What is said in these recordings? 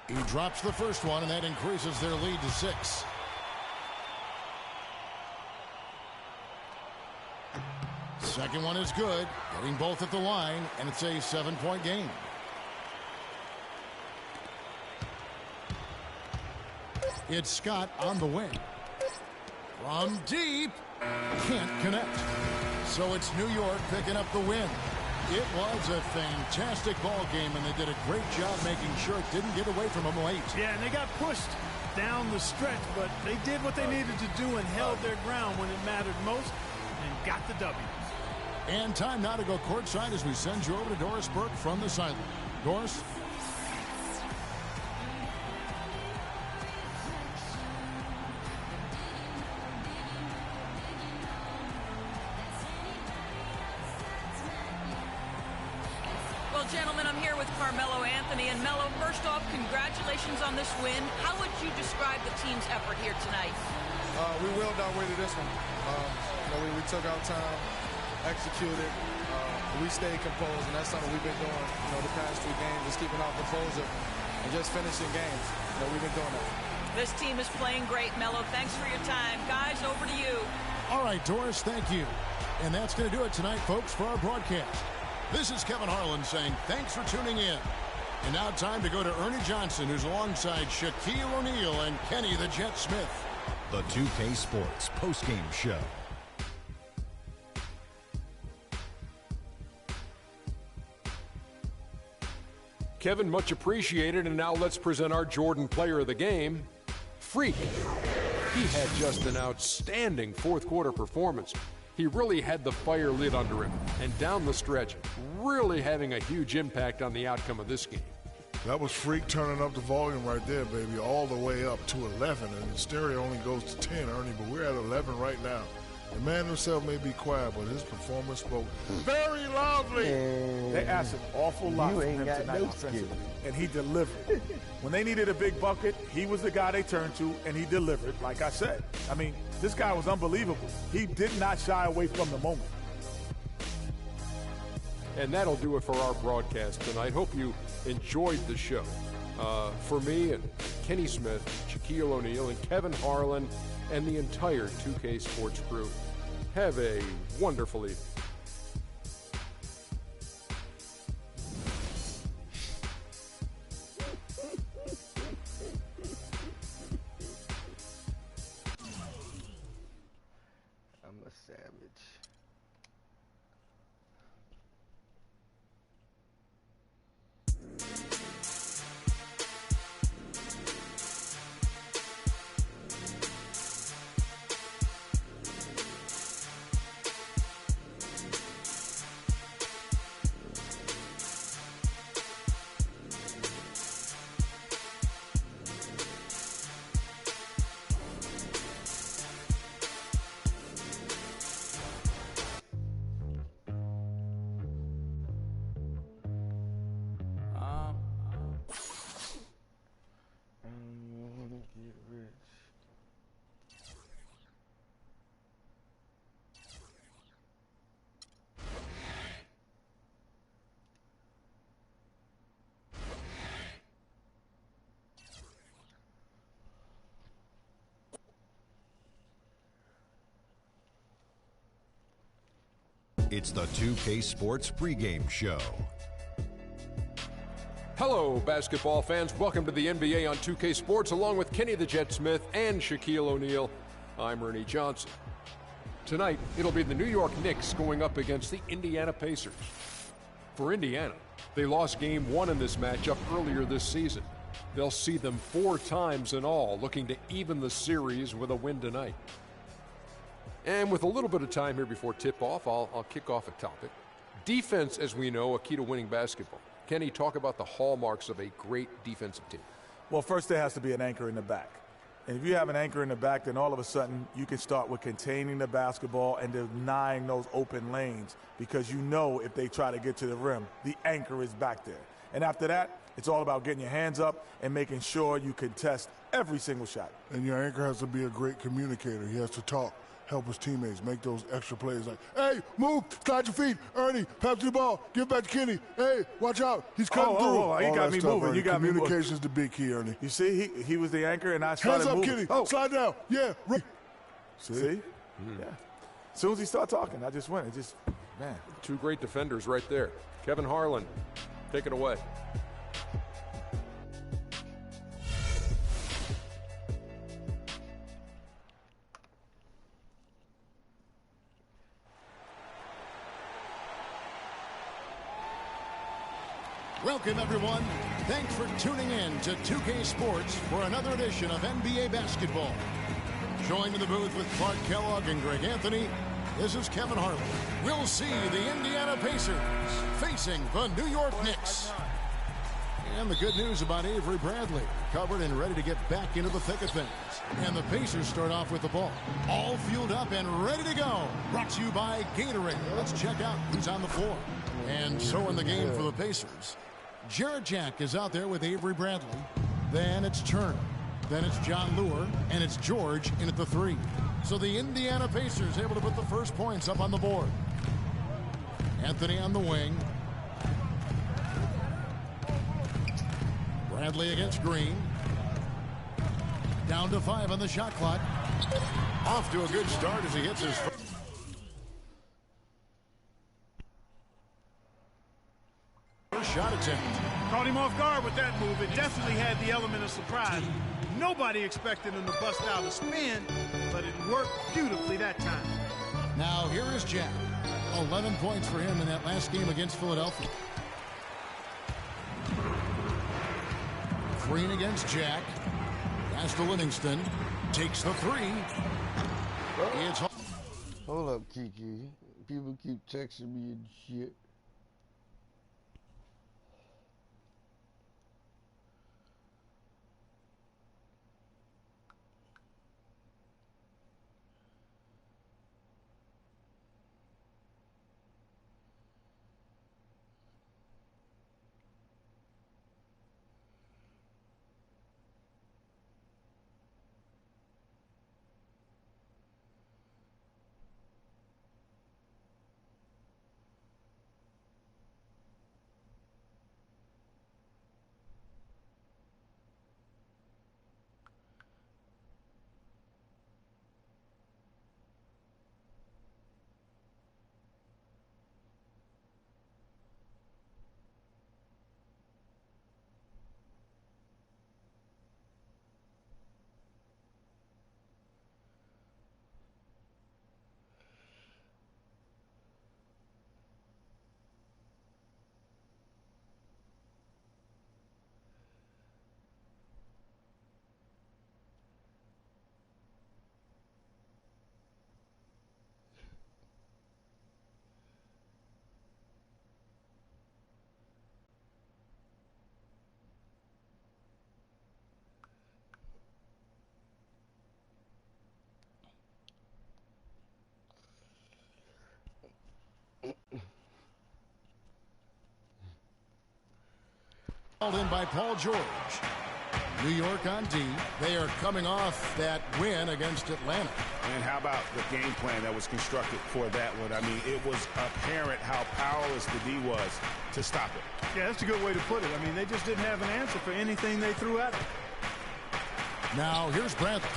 He drops the first one, and that increases their lead to 6. Second one is good, getting both at the line, and it's a 7-point game. It's Scott on the wing. From deep, can't connect. So it's New York picking up the win. It was a fantastic ball game, and they did a great job making sure it didn't get away from them late. Yeah, and they got pushed down the stretch, but they did what they needed to do and held their ground when it mattered most and got the W. And time now to go courtside as we send you over to Doris Burke from the sideline. Doris? Well, gentlemen, I'm here with Carmelo Anthony. And Melo, first off, congratulations on this win. How would you describe the team's effort here tonight? We willed our way to this one. We took our time, executed. We stayed composed, and that's something we've been doing, the past 2 games, just keeping our composure and just finishing games. We've been doing that. This team is playing great, Melo. Thanks for your time. Guys, over to you. All right, Doris, thank you. And that's going to do it tonight, folks, for our broadcast. This is Kevin Harlan saying thanks for tuning in. And now time to go to Ernie Johnson, who's alongside Shaquille O'Neal and Kenny the Jet Smith. The 2K Sports postgame show. Kevin, much appreciated, and now let's present our Jordan Player of the Game, Freak. He had just an outstanding fourth-quarter performance. He really had the fire lit under him, and down the stretch, really having a huge impact on the outcome of this game. That was Freak turning up the volume right there, baby, all the way up to 11, and the stereo only goes to 10, Ernie, but we're at 11 right now. The man himself may be quiet, but his performance spoke very loudly. They asked an awful lot from him tonight offensively, and he delivered. When they needed a big bucket, he was the guy they turned to, and he delivered, like I said. I mean, this guy was unbelievable. He did not shy away from the moment. And that'll do it for our broadcast tonight. Hope you enjoyed the show. For me and Kenny Smith, Shaquille O'Neal, and Kevin Harlan, and the entire 2K Sports crew, have a wonderful evening. I'm a savage. It's the 2K Sports pregame show. Hello, basketball fans. Welcome to the NBA on 2K Sports, along with Kenny the Jet Smith and Shaquille O'Neal. I'm Ernie Johnson. Tonight, it'll be the New York Knicks going up against the Indiana Pacers. For Indiana, they lost Game 1 in this matchup earlier this season. They'll see them 4 times in all, looking to even the series with a win tonight. And with a little bit of time here before tip-off, I'll kick off a topic. Defense, as we know, a key to winning basketball. Kenny, talk about the hallmarks of a great defensive team. Well, first there has to be an anchor in the back. And if you have an anchor in the back, then all of a sudden you can start with containing the basketball and denying those open lanes, because you know if they try to get to the rim, the anchor is back there. And after that, it's all about getting your hands up and making sure you contest every single shot. And your anchor has to be a great communicator. He has to talk help his teammates make those extra plays like, hey, move, slide your feet, Ernie, pass the ball, give it back to Kenny. Hey, watch out, he's cutting through. Oh, you got me moving. Ernie. You got me moving. Communication's the big key, Ernie. You see, he was the anchor, and I started moving. moving. Hands up, Kenny. Slide down. Yeah. See? Yeah. As soon as he started talking, I just went. Man. Two great defenders right there. Kevin Harlan, take it away. Welcome, everyone. Thanks for tuning in to 2K Sports for another edition of NBA basketball. Joined in the booth with Clark Kellogg and Greg Anthony, this is Kevin Harlan. We'll see the Indiana Pacers facing the New York Knicks. And the good news about Avery Bradley, covered and ready to get back into the thick of things. And the Pacers start off with the ball, all fueled up and ready to go. Brought to you by Gatorade. Let's check out who's on the floor. And so in the game for the Pacers, Jarrett Jack is out there with Avery Bradley. Then it's Turner. Then it's John Lure. And it's George in at the 3. So the Indiana Pacers able to put the first points up on the board. Anthony on the wing. Bradley against Green. Down to 5 on the shot clock. Off to a good start as he hits his first. Shot attempt. Caught him off guard with that move. It definitely had the element of surprise. Nobody expected him to bust out a spin, but it worked beautifully that time. Now here is Jack. 11 points for him in that last game against Philadelphia. Green against Jack. Pass to Livingston. Takes the 3. It's Hold up, Kiki. People keep texting me and shit. Called in by Paul George. New York on D. They are coming off that win against Atlanta. And how about the game plan that was constructed for that one? I mean, it was apparent how powerless the D was to stop it. Yeah, that's a good way to put it. I mean, they just didn't have an answer for anything they threw at them. Now, here's Bradley.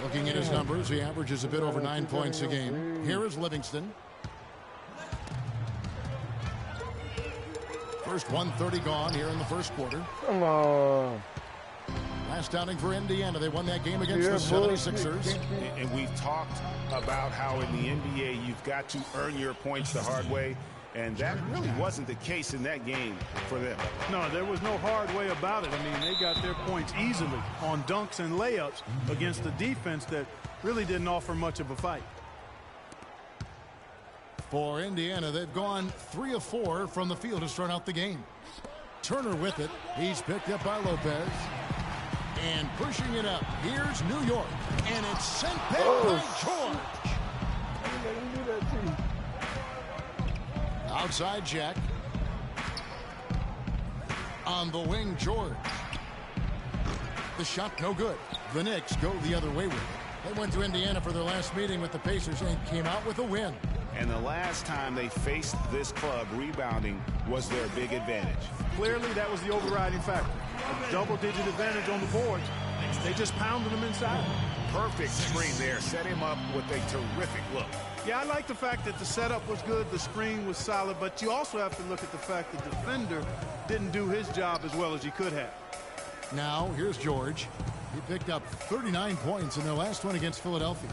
Looking at his numbers, he averages a bit over 9 points a game. Here is Livingston. First 1:30 gone here in the first quarter. Come on. Last outing for Indiana. They won that game against the 76ers. And we've talked about how in the NBA you've got to earn your points the hard way. And that really wasn't the case in that game for them. No, there was no hard way about it. I mean, they got their points easily on dunks and layups against a defense that really didn't offer much of a fight. For Indiana, they've gone 3 of 4 from the field to start out the game. Turner with it. He's picked up by Lopez. And pushing it up. Here's New York. And it's sent back by George. Outside Jack. On the wing, George. The shot no good. The Knicks go the other way with it. They went to Indiana for their last meeting with the Pacers and came out with a win. And the last time they faced this club, rebounding was their big advantage. Clearly, that was the overriding factor. A double-digit advantage on the boards. They just pounded him inside. Perfect screen there. Set him up with a terrific look. Yeah, I like the fact that the setup was good, the screen was solid, but you also have to look at the fact the defender didn't do his job as well as he could have. Now, here's George. He picked up 39 points in their last one against Philadelphia.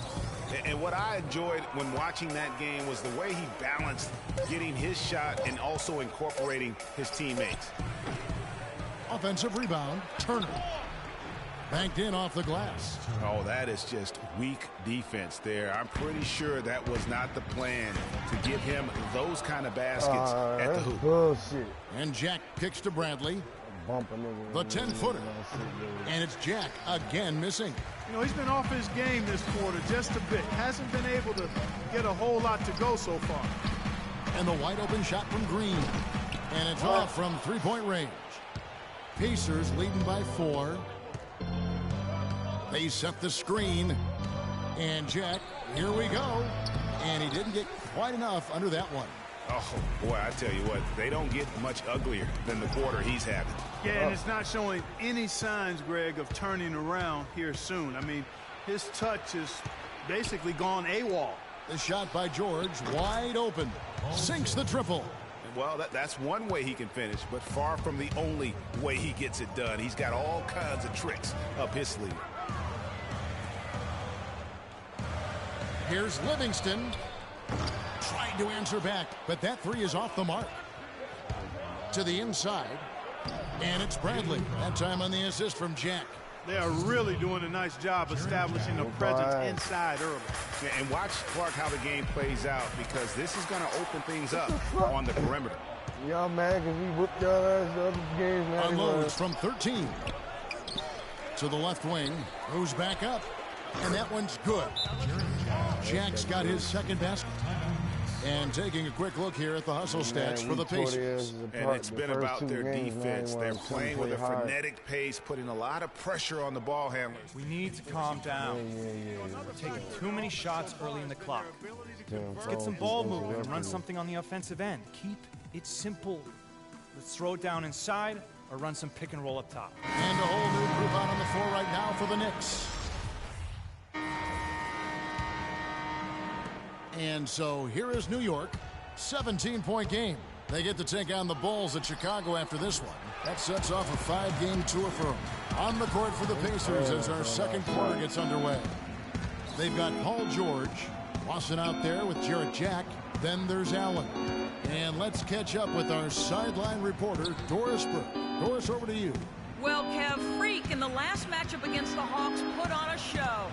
And what I enjoyed when watching that game was the way he balanced getting his shot and also incorporating his teammates. Offensive rebound, Turner. Banked in off the glass. Oh, that is just weak defense there. I'm pretty sure that was not the plan to give him those kind of baskets at the hoop. Bullshit. And Jack kicks to Bradley. The 10-footer. And it's Jack again missing. You know, he's been off his game this quarter just a bit. Hasn't been able to get a whole lot to go so far. And the wide open shot from Green. And it's off from three-point range. Pacers leading by 4. They set the screen. And Jack, here we go. And he didn't get quite enough under that one. Oh, boy, I tell you what, they don't get much uglier than the quarter he's having. Yeah, and it's not showing any signs, Greg, of turning around here soon. I mean, his touch is basically gone AWOL. The shot by George, wide open. Sinks the triple. Well, that's one way he can finish, but far from the only way he gets it done. He's got all kinds of tricks up his sleeve. Here's Livingston. Trying to answer back, but that three is off the mark. To the inside, and it's Bradley. That time on the assist from Jack. They are really doing a nice job establishing a presence inside early. Yeah, and watch, Clark, how the game plays out, because this is going to open things up on the perimeter. Y'all mad because we whooped y'all ass the other games, man. Unloads from 13. To the left wing, goes back up, and that one's good. Jack's got his second basket. And taking a quick look here at the hustle stats for the Pacers. And it's been about their defense. They're playing with a frenetic pace, putting a lot of pressure on the ball handlers. We need to calm down. We're taking too many shots early in the clock. Let's get some ball movement and run something on the offensive end. Keep it simple. Let's throw it down inside or run some pick and roll up top. And a whole new group out on the floor right now for the Knicks. And so here is New York, 17-point game. They get to take on the Bulls at Chicago after this one. That sets off a 5-game tour for them. On the court for the Pacers as our second quarter gets underway. They've got Paul George, Lawson out there with Jarrett Jack. Then there's Allen. And let's catch up with our sideline reporter, Doris Burke. Doris, over to you. Well, Kev, Freak in the last matchup against the Hawks put on a show.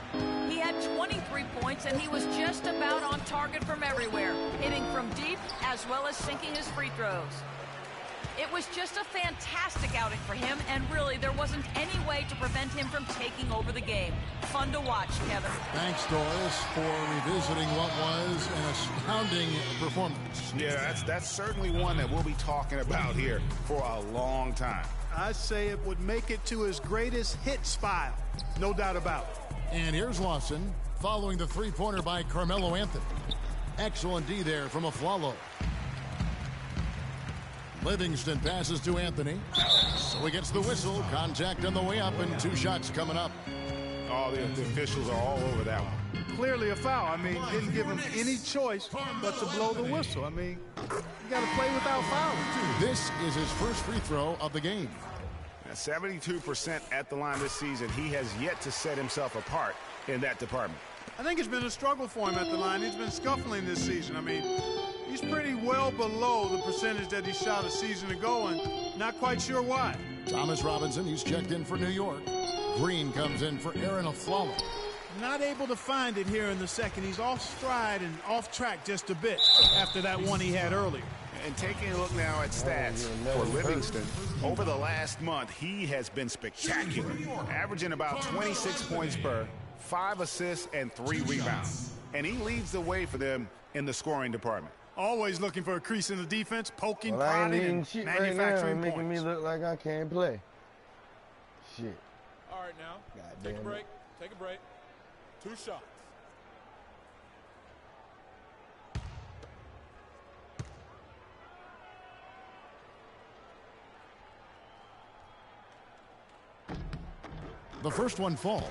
He had 23 points, and he was just about on target from everywhere, hitting from deep as well as sinking his free throws. It was just a fantastic outing for him, and really there wasn't any way to prevent him from taking over the game. Fun to watch, Kevin. Thanks, Doris, for revisiting what was an astounding performance. Yeah, that's certainly one that we'll be talking about here for a long time. I'd say it would make it to his greatest hits file. No doubt about it. And here's Lawson following the three-pointer by Carmelo Anthony. Excellent D there from Aflalo. Livingston passes to Anthony. So he gets the whistle. Contact on the way up and 2 shots coming up. Oh, the officials are all over that one. Clearly a foul. I mean, didn't give him any choice but to blow the whistle. I mean, you got to play without fouling. This is his first free throw of the game. 72% at the line this season. He has yet to set himself apart in that department. I think it's been a struggle for him at the line. He's been scuffling this season. I mean, he's pretty well below the percentage that he shot a season ago, and not quite sure why. Thomas Robinson, he's checked in for New York. Green comes in for Aaron Aflalo. Not able to find it here in the second. He's off stride and off track just a bit after that one he had earlier. And taking a look now at stats for Livingston, over the last month, he has been spectacular, averaging about 26 points per, 5 assists, and 3 rebounds. And he leads the way for them in the scoring department. Always looking for a crease in the defense, poking, well, prodding, and shit manufacturing right now, points. making me look like I can't play. Shit. All right, now, God take a damn break. Take a break. 2 shots. The first one falls.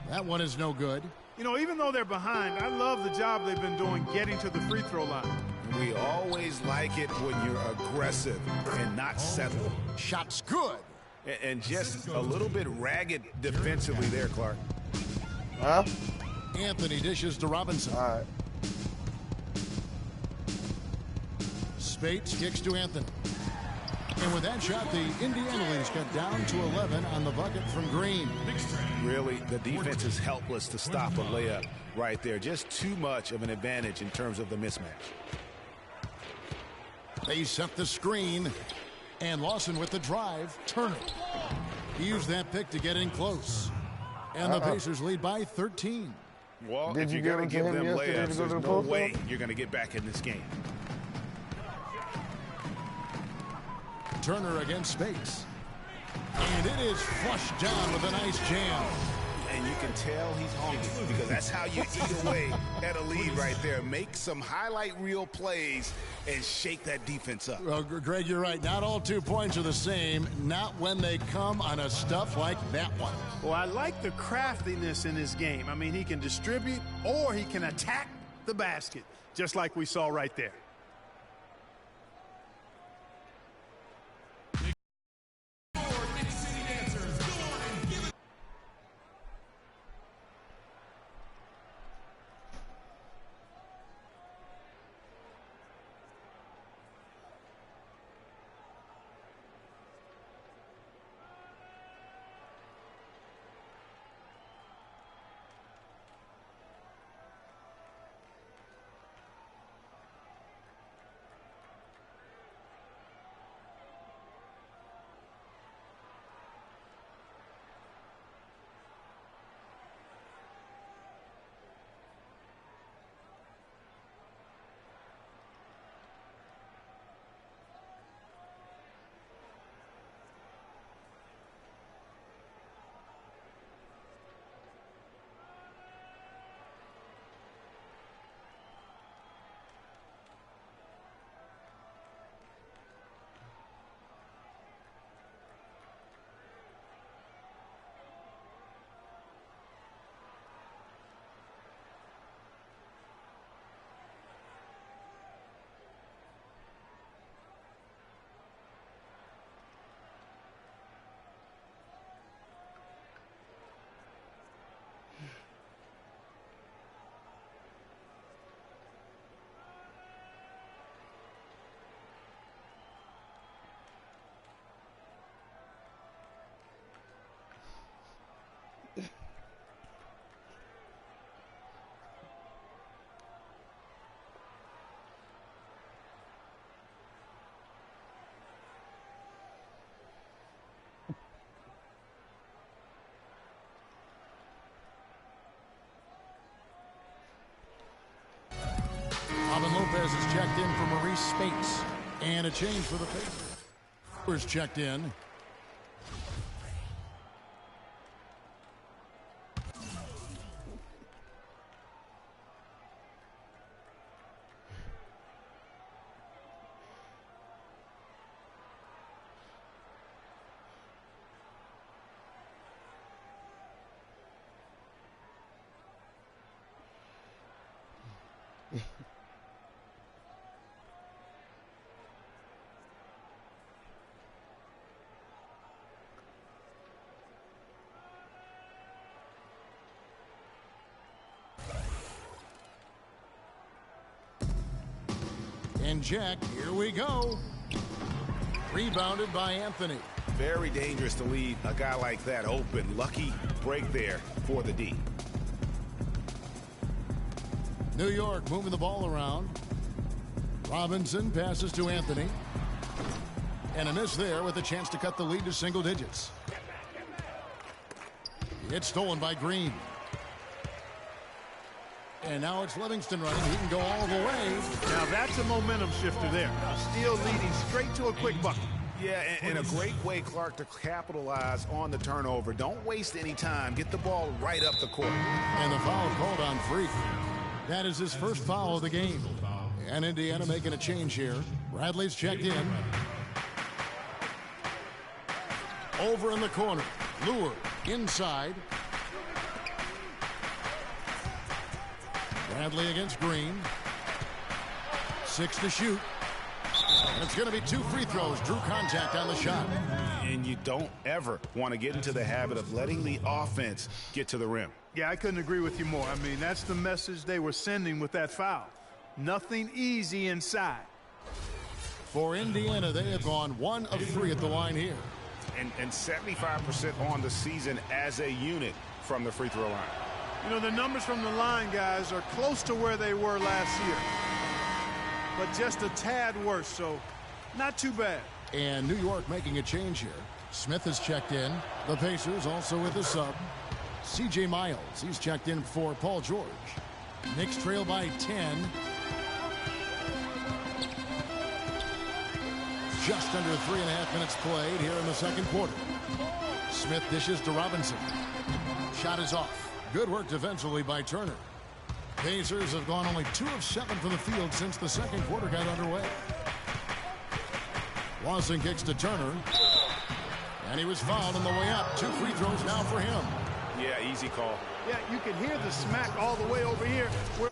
That one is no good. You know, even though they're behind, I love the job they've been doing getting to the free throw line. We always like it when you're aggressive and not settle. Shot's good. And just a little bit ragged defensively there, Clark. Huh? Anthony dishes to Robinson. All right. Spates kicks to Anthony. And with that shot, the Indiana leads cut down to 11 on the bucket from Green. Really, the defense is helpless to stop a layup right there. Just too much of an advantage in terms of the mismatch. They set the screen. And Lawson with the drive. Turner. He used that pick to get in close. And the Pacers lead by 13. Well, if you're going to give them layups, there's no way you're going to get back in this game. Turner against Spates. And it is flushed down with a nice jam. And you can tell he's hungry because that's how you eat away at a lead right there. Make some highlight reel plays and shake that defense up. Well, Greg, you're right. Not all 2 points are the same. Not when they come on a stuff like that one. Well, I like the craftiness in his game. I mean, he can distribute or he can attack the basket, just like we saw right there. Robin Lopez is checked in for Maurice Spates. And a change for the Pacers. Checked in. And Jack, here we go. Rebounded by Anthony. Very dangerous to leave a guy like that open. Lucky break there for the D. New York moving the ball around. Robinson passes to Anthony. And a miss there with a chance to cut the lead to single digits. It's stolen by Green. And now it's Livingston running. He can go all the way. Now that's a momentum shifter there. A steal leading straight to a quick bucket. Yeah, and a great way, Clark, to capitalize on the turnover. Don't waste any time. Get the ball right up the court. And the foul called on Freak. That is his first foul of the game. And Indiana making a change here. Bradley's checked in. Over in the corner. Lure inside. Bradley against Green. 6 to shoot. And it's going to be 2 free throws. Drew contact on the shot. And you don't ever want to get into the habit of letting the offense get to the rim. Yeah, I couldn't agree with you more. I mean, that's the message they were sending with that foul. Nothing easy inside. For Indiana, they have gone 1 of 3 at the line here. And 75% on the season as a unit from the free throw line. You know, the numbers from the line, guys, are close to where they were last year. But just a tad worse, so not too bad. And New York making a change here. Smith has checked in. The Pacers also with a sub. C.J. Miles, he's checked in for Paul George. Knicks trail by 10. Just under 3.5 minutes played here in the second quarter. Smith dishes to Robinson. Shot is off. Good work defensively by Turner. Pacers have gone only 2 of 7 from the field since the second quarter got underway. Lawson kicks to Turner. And he was fouled on the way up. 2 free throws now for him. Yeah, easy call. Yeah, you can hear the smack all the way over here where